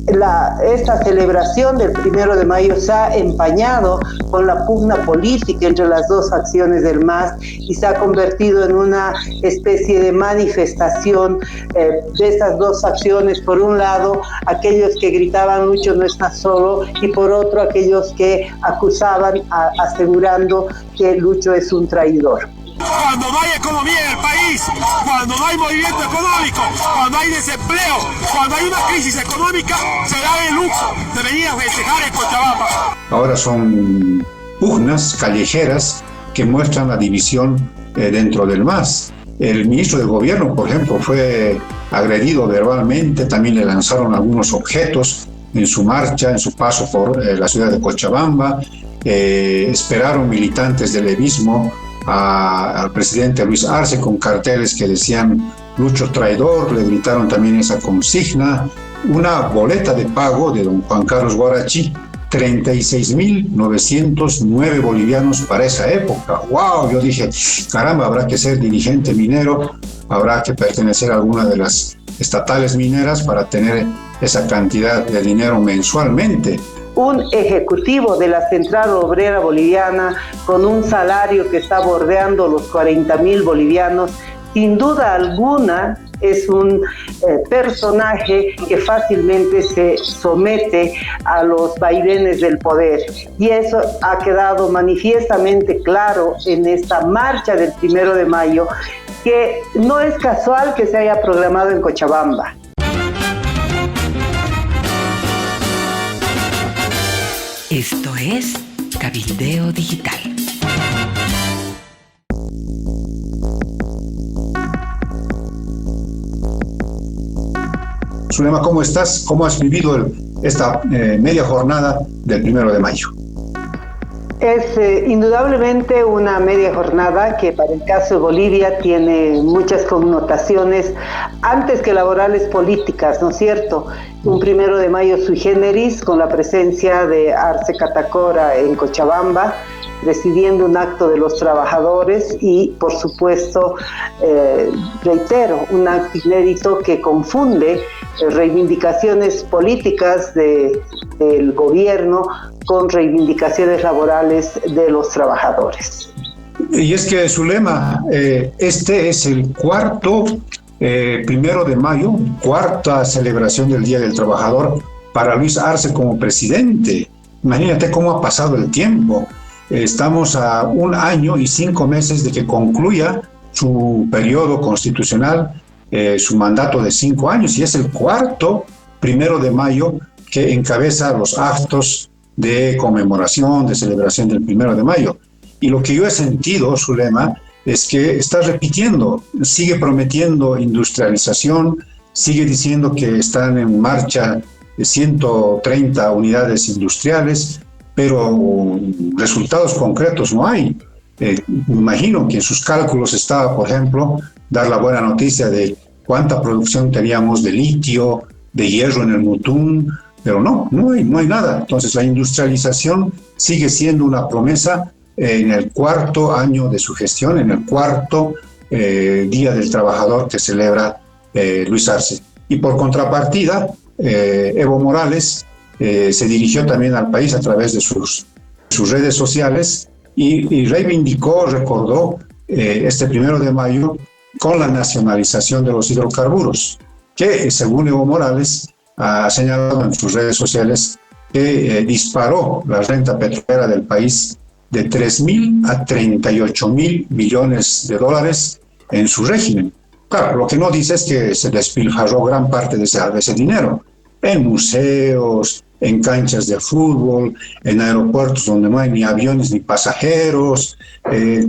esta celebración del 1 de mayo se ha empañado con la pugna política entre las dos facciones del MAS y se ha convertido en una especie de manifestación de estas dos facciones. Por un lado, aquellos que gritaban Lucho no está solo, y por otro, aquellos que acusaban asegurando que Lucho es un traidor. Cuando no hay economía en el país, cuando no hay movimiento económico, cuando hay desempleo, cuando hay una crisis económica, se da el lujo de venir a festejar en Cochabamba. Ahora son pugnas callejeras que muestran la división dentro del MAS. El ministro de Gobierno, por ejemplo, fue agredido verbalmente, también le lanzaron algunos objetos en su marcha, en su paso por la ciudad de Cochabamba. Esperaron militantes del levismo al presidente Luis Arce con carteles que decían Lucho traidor, le gritaron también esa consigna. Una boleta de pago de don Juan Carlos Guarachi, 36.909 bolivianos para esa época. ¡Wow! Yo dije, caramba, habrá que ser dirigente minero, habrá que pertenecer a alguna de las estatales mineras para tener esa cantidad de dinero mensualmente. Un ejecutivo de la Central Obrera Boliviana con un salario que está bordeando los 40.000 bolivianos, sin duda alguna es un personaje que fácilmente se somete a los vaivenes del poder. Y eso ha quedado manifiestamente claro en esta marcha del 1 de mayo, que no es casual que se haya programado en Cochabamba. Esto es Cabildeo Digital. Zulema, ¿cómo estás? ¿Cómo has vivido esta media jornada del 1 de mayo? Es indudablemente una media jornada que para el caso de Bolivia tiene muchas connotaciones, antes que laborales, políticas, ¿no es cierto? Un 1 de mayo sui generis, con la presencia de Arce Catacora en Cochabamba, presidiendo un acto de los trabajadores y, por supuesto, reitero, un acto inédito que confunde reivindicaciones políticas del gobierno con reivindicaciones laborales de los trabajadores. Y es que Zulema, este es el cuarto 1 de mayo, cuarta celebración del Día del Trabajador para Luis Arce como presidente. Imagínate cómo ha pasado el tiempo. Estamos a 1 año y 5 meses de que concluya su periodo constitucional, su mandato de 5 años, y es el cuarto 1 de mayo que encabeza los actos de conmemoración, de celebración del 1 de mayo. Y lo que yo he sentido, Zulema, es que está repitiendo, sigue prometiendo industrialización, sigue diciendo que están en marcha 130 unidades industriales, pero resultados concretos no hay. Me imagino que en sus cálculos estaba, por ejemplo, dar la buena noticia de cuánta producción teníamos de litio, de hierro en el Mutún, pero no hay nada. Entonces la industrialización sigue siendo una promesa en el cuarto año de su gestión, en el cuarto Día del Trabajador que celebra Luis Arce. Y por contrapartida, Evo Morales se dirigió también al país a través de sus redes sociales y reivindicó, recordó este 1 de mayo con la nacionalización de los hidrocarburos, que según Evo Morales ha señalado en sus redes sociales que disparó la renta petrolera del país de 3.000 a 38.000 millones de dólares en su régimen. Claro, lo que no dice es que se despilfarró gran parte de ese dinero en museos, en canchas de fútbol, en aeropuertos donde no hay ni aviones ni pasajeros,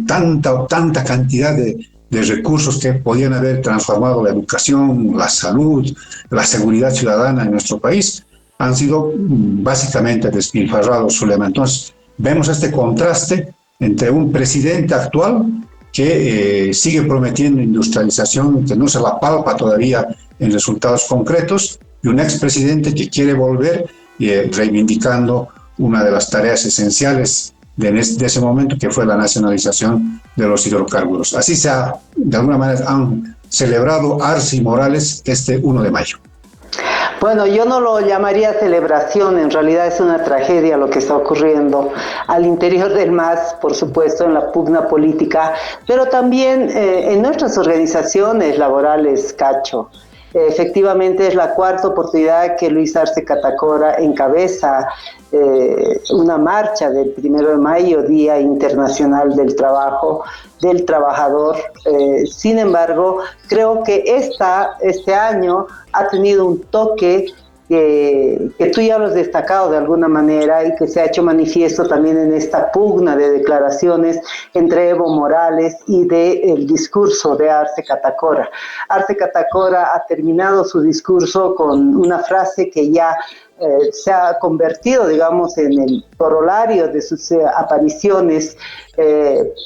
tanta cantidad de recursos que podían haber transformado la educación, la salud, la seguridad ciudadana en nuestro país, han sido básicamente despilfarrados, Zulema. Entonces, vemos este contraste entre un presidente actual que sigue prometiendo industrialización, que no se la palpa todavía en resultados concretos, y un expresidente que quiere volver reivindicando una de las tareas esenciales de ese momento, que fue la nacionalización de los hidrocarburos. Así de alguna manera han celebrado Arce y Morales este 1 de mayo. Bueno, yo no lo llamaría celebración, en realidad es una tragedia lo que está ocurriendo al interior del MAS, por supuesto, en la pugna política, pero también en nuestras organizaciones laborales, Cacho. Efectivamente es la cuarta oportunidad que Luis Arce Catacora encabeza una marcha del 1 de mayo, Día Internacional del Trabajo, del Trabajador. Sin embargo, creo que este año ha tenido un toque que tú ya lo has destacado de alguna manera y que se ha hecho manifiesto también en esta pugna de declaraciones entre Evo Morales y del discurso de Arce Catacora. Arce Catacora ha terminado su discurso con una frase que ya se ha convertido, digamos, en el corolario de sus apariciones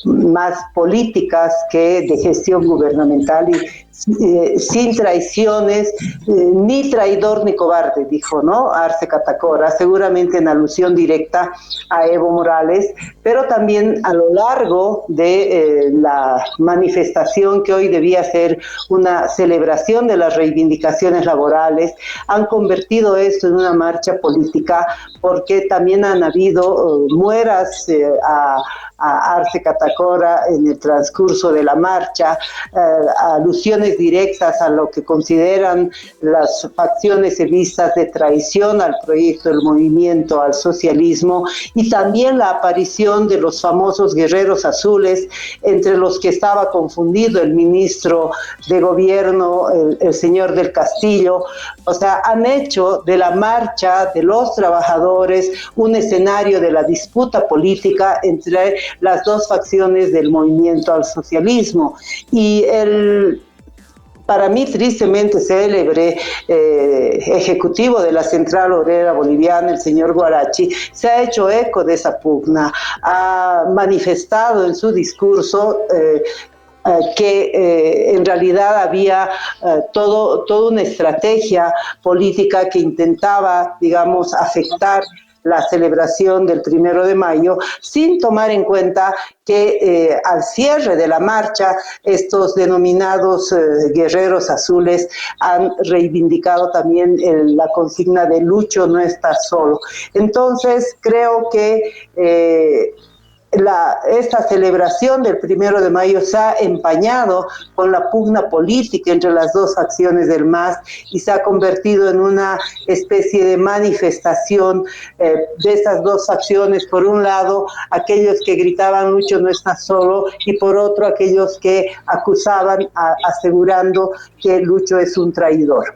más políticas que de gestión gubernamental y sin traiciones, ni traidor ni cobarde, dijo, ¿no? Arce Catacora, seguramente en alusión directa a Evo Morales, pero también a lo largo de la manifestación que hoy debía ser una celebración de las reivindicaciones laborales, han convertido esto en una marcha política porque también han habido mueras a Arce Catacora en el transcurso de la marcha, alusiones directas a lo que consideran las facciones evistas de traición al proyecto del movimiento, al socialismo, y también la aparición de los famosos guerreros azules, entre los que estaba confundido el ministro de gobierno, el señor del Castillo. O sea, han hecho de la marcha de los trabajadores un escenario de la disputa política entre las dos facciones del movimiento al socialismo. Y para mí tristemente célebre ejecutivo de la Central Obrera Boliviana, el señor Guarachi, se ha hecho eco de esa pugna, ha manifestado en su discurso que en realidad había toda una estrategia política que intentaba, digamos, afectar la celebración del 1 de mayo, sin tomar en cuenta que al cierre de la marcha, estos denominados guerreros azules han reivindicado también la consigna de Lucho no está solo. Entonces, creo que esta celebración del 1 de mayo se ha empañado con la pugna política entre las dos facciones del MAS y se ha convertido en una especie de manifestación de estas dos facciones. Por un lado, aquellos que gritaban Lucho no está solo, y por otro, aquellos que acusaban asegurando que Lucho es un traidor.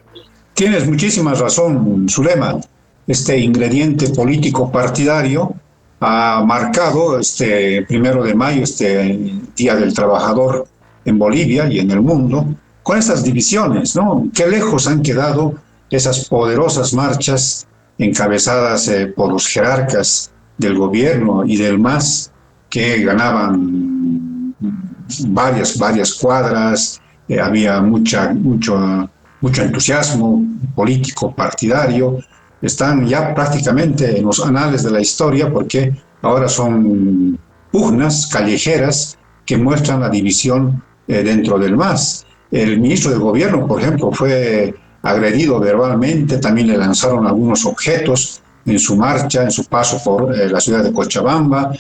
Tienes muchísima razón, Zulema. Este ingrediente político partidario ha marcado este 1 de mayo, este Día del Trabajador en Bolivia y en el mundo, con estas divisiones, ¿no? Qué lejos han quedado esas poderosas marchas encabezadas por los jerarcas del gobierno y del MAS, que ganaban varias cuadras, había mucho entusiasmo político partidario. Están ya prácticamente en los anales de la historia porque ahora son pugnas callejeras que muestran la división dentro del MAS. El ministro de Gobierno, por ejemplo, fue agredido verbalmente, también le lanzaron algunos objetos en su marcha, en su paso por la ciudad de Cochabamba.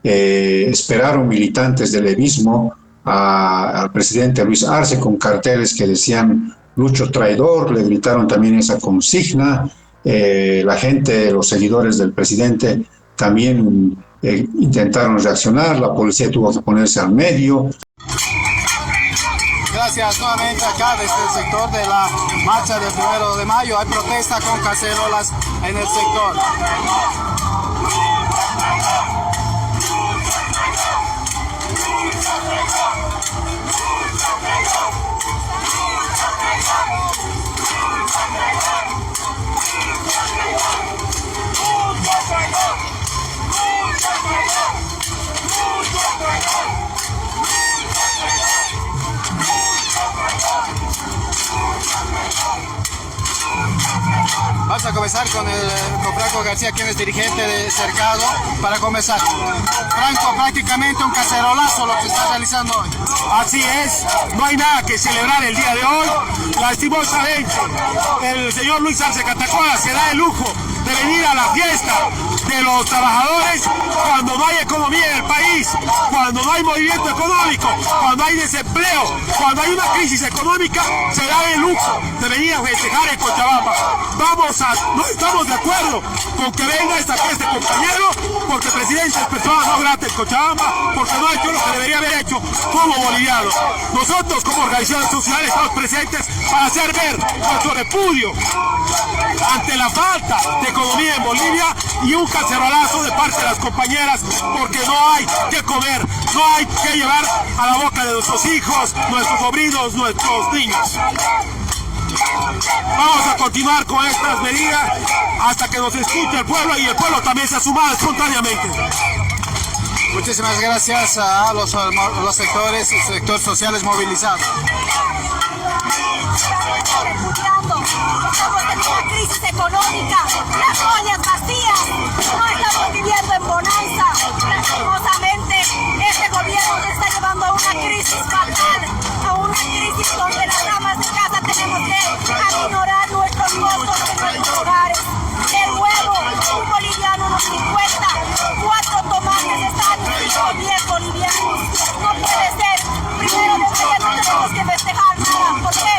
Esperaron militantes del levismo al presidente Luis Arce con carteles que decían Lucho traidor, le gritaron también esa consigna. La gente, los seguidores del presidente también intentaron reaccionar, la policía tuvo que ponerse al medio. Gracias nuevamente acá desde el sector de la marcha del 1 de mayo. Hay protesta con cacerolas en el sector. con Franco García, quien es dirigente de Cercado, para comenzar. Franco, prácticamente un cacerolazo lo que está realizando hoy. Así es, no hay nada que celebrar el día de hoy. Lastimosamente, el señor Luis Arce Catacora se da el lujo de venir a la fiesta de los trabajadores cuando no hay economía en el país, cuando no hay movimiento económico, cuando hay desempleo, cuando hay una crisis económica, se da el lujo de venir a festejar en Cochabamba. No estamos de acuerdo con que venga esta fiesta, compañero, porque el presidente es persona no grata en Cochabamba, porque no ha hecho lo que debería haber hecho como boliviano. Nosotros como organizaciones sociales estamos presentes para hacer ver nuestro repudio ante la falta de economía en Bolivia y un cacerolazo de parte de las compañeras, porque no hay que comer, no hay que llevar a la boca de nuestros hijos, nuestros sobrinos, nuestros niños. Vamos a continuar con estas medidas hasta que nos escuche el pueblo y el pueblo también se asuma espontáneamente. Muchísimas gracias a los sectores sociales movilizados. Estamos en una crisis económica, las ollas vacías, no estamos viviendo en bonanza. Lastimosamente, este gobierno nos está llevando a una crisis fatal, a una crisis donde las damas de casa tenemos que aminorar nuestros costos en nuestros hogares. El huevo, un boliviano unos 50, 4 tomates están en 10 bolivianos. No puede ser. Primero desde ya no tenemos que festejar nada, porque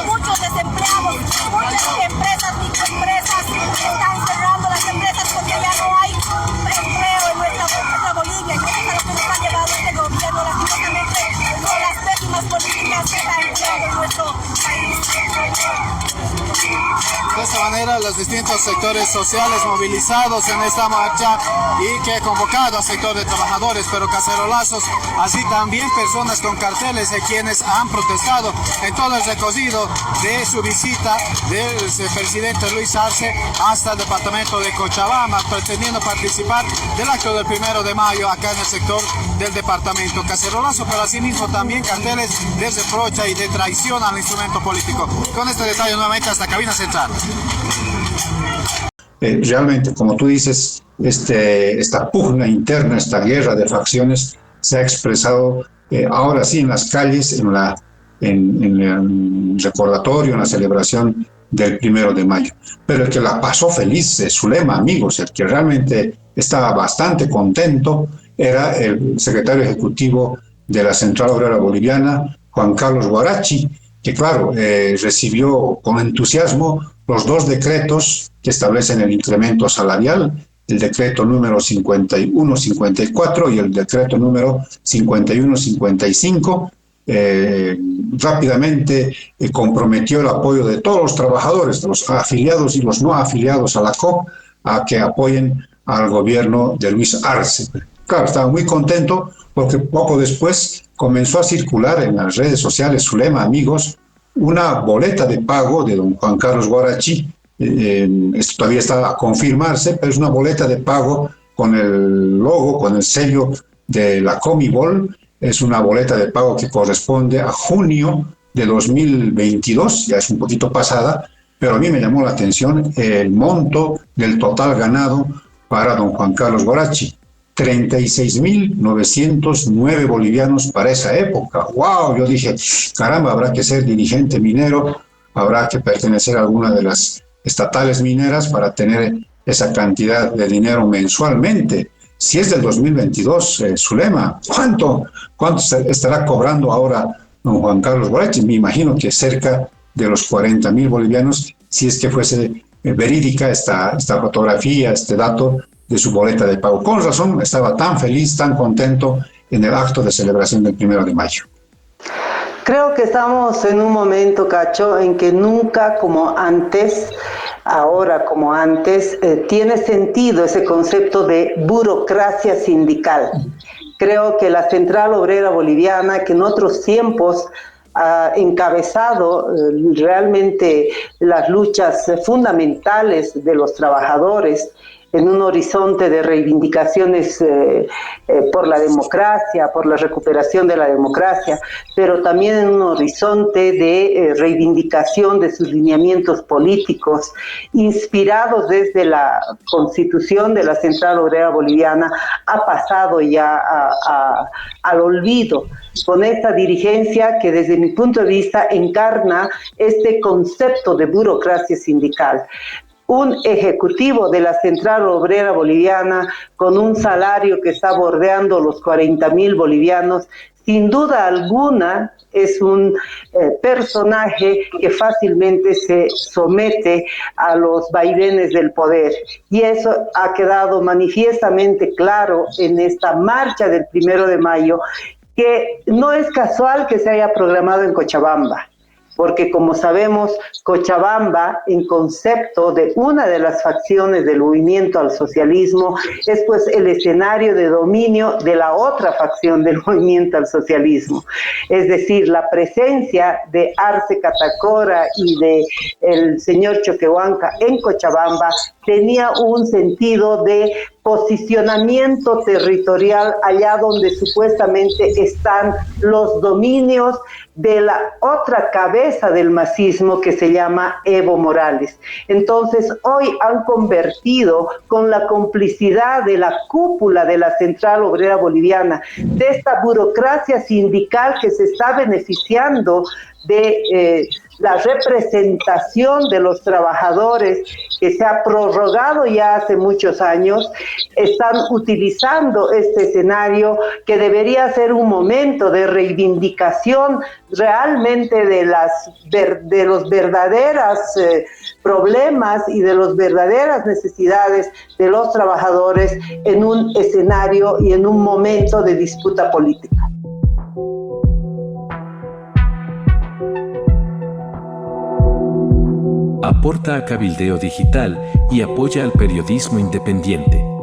muchos desempleados, muchas empresas, microempresas están cerrando las empresas porque ya no hay empleo en nuestra Bolivia. Y eso es a lo que nos ha llevado este gobierno, lastimosamente, con las pésimas políticas que está empleando en nuestro país. De esta manera, los distintos sectores sociales movilizados en esta marcha y que ha convocado a sector de trabajadores, pero cacerolazos, así también personas con carteles de quienes han protestado en todo el recorrido de su visita del presidente Luis Arce hasta el departamento de Cochabamba, pretendiendo participar del acto del 1 de mayo acá en el sector del departamento. Cacerolazo, pero asimismo también carteles de reproche y de traición al instrumento político. Con este detalle nuevamente hasta cabina central. Realmente, como tú dices, esta pugna interna, esta guerra de facciones se ha expresado ahora sí en las calles, en el recordatorio, en la celebración del 1 de mayo. Pero el que la pasó feliz, Zulema, amigos, el que realmente estaba bastante contento, era el secretario ejecutivo de la Central Obrera Boliviana, Juan Carlos Guarachi, que claro, recibió con entusiasmo los 2 decretos que establecen el incremento salarial, el decreto número 5154 y el decreto número 5155. Rápidamente comprometió el apoyo de todos los trabajadores, de los afiliados y los no afiliados a la COP, a que apoyen al gobierno de Luis Arce. Claro, estaba muy contento porque poco después comenzó a circular en las redes sociales, Zulema, amigos, una boleta de pago de don Juan Carlos Guarachi. Esto todavía está a confirmarse, pero es una boleta de pago con el logo, con el sello de la Comibol. Es una boleta de pago que corresponde a junio de 2022, ya es un poquito pasada, pero a mí me llamó la atención el monto del total ganado para don Juan Carlos Guarachi. 36.909 bolivianos para esa época. ¡Wow! Yo dije, caramba, habrá que ser dirigente minero, habrá que pertenecer a alguna de las estatales mineras para tener esa cantidad de dinero mensualmente. Si es del 2022, Zulema, ¿cuánto estará cobrando ahora don Juan Carlos Guarachi? Me imagino que cerca de los 40.000 bolivianos, si es que fuese verídica esta fotografía, este dato de su boleta de pago. Con razón estaba tan feliz, tan contento en el acto de celebración del 1 de mayo. Creo que estamos en un momento, Cacho, en que nunca como antes, ahora como antes, tiene sentido ese concepto de burocracia sindical. Creo que la Central Obrera Boliviana, que en otros tiempos ha encabezado realmente las luchas fundamentales de los trabajadores, en un horizonte de reivindicaciones por la democracia, por la recuperación de la democracia, pero también en un horizonte de reivindicación de sus lineamientos políticos, inspirados desde la constitución de la Central Obrera Boliviana, ha pasado ya al olvido, con esta dirigencia que desde mi punto de vista encarna este concepto de burocracia sindical. Un ejecutivo de la Central Obrera Boliviana con un salario que está bordeando los 40.000 bolivianos, sin duda alguna es un personaje que fácilmente se somete a los vaivenes del poder. Y eso ha quedado manifiestamente claro en esta marcha del 1 de mayo, que no es casual que se haya programado en Cochabamba, porque como sabemos, Cochabamba, en concepto de una de las facciones del movimiento al socialismo, es pues el escenario de dominio de la otra facción del movimiento al socialismo. Es decir, la presencia de Arce Catacora y de el señor Choquehuanca en Cochabamba tenía un sentido de posicionamiento territorial allá donde supuestamente están los dominios de la otra cabeza del masismo que se llama Evo Morales. Entonces, hoy han convertido, con la complicidad de la cúpula de la Central Obrera Boliviana, de esta burocracia sindical que se está beneficiando de la representación de los trabajadores, que se ha prorrogado ya hace muchos años, están utilizando este escenario que debería ser un momento de reivindicación realmente de los verdaderos problemas y de las verdaderas necesidades de los trabajadores en un escenario y en un momento de disputa política. Aporta a Cabildeo Digital y apoya al periodismo independiente.